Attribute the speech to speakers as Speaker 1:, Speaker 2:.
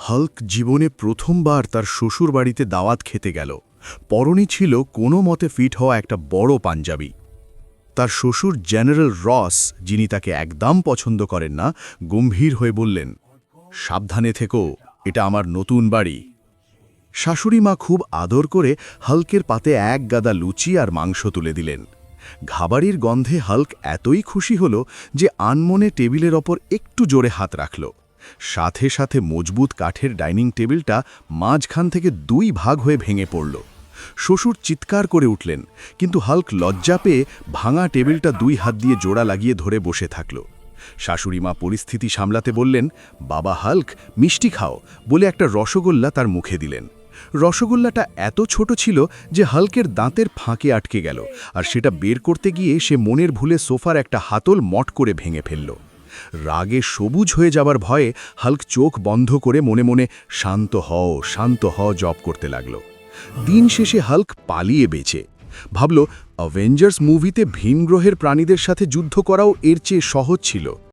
Speaker 1: Hulk জীবনে প্রথমবার তার শ্বশুর বাড়িতে দাওয়াত খেতে গেল। পরনে ছিল কোনো মতে ফিট হওয়া একটা বড় পাঞ্জাবি। তার শ্বশুর জেনারেল রস, যিনি তাকে একদম পছন্দ করেন না, গম্ভীর হয়ে বললেন, সাবধানে থেকো, এটা আমার নতুন বাড়ি। শাশুড়ি মা খুব আদর করে হাল্কের পাতে এক গাদা লুচি আর মাংস তুলে দিলেন। খাবারের গন্ধে হাল্ক এতই খুশি হল যে আনমনে টেবিলের ওপর একটু জোরে হাত রাখল। সাথে সাথে মজবুত কাঠের ডাইনিং টেবিলটা মাঝখান থেকে 2 ভাগ হয়ে ভেঙে পড়ল। শ্বশুর চিৎকার করে উঠলেন, কিন্তু হাল্ক লজ্জা পেয়ে ভাঙা টেবিলটা 2 হাত দিয়ে জোড়া লাগিয়ে ধরে বসে থাকল। শাশুড়ি মা পরিস্থিতি সামলাতে বললেন, বাবা হাল্ক, মিষ্টি খাও বলে একটা রসগোল্লা তার মুখে দিলেন। রসগোল্লাটা এত ছোট ছিল যে হাল্কের দাঁতের ফাঁকে আটকে গেল, আর সেটা বের করতে গিয়ে সে মনের ভুলে সোফার একটা হাতল মট করে ভেঙে ফেলল। রাগে সবুজ হয়ে যাবার ভয়ে হাল্ক চোখ বন্ধ করে মনে মনে শান্ত হও জপ করতে লাগল। দিন শেষে হাল্ক পালিয়ে বেঁচে ভাবল, অ্যাভেঞ্জার্স মুভিতে ভিনগ্রহের প্রাণীদের সাথে যুদ্ধ করাও এর চেয়ে সহজ ছিল।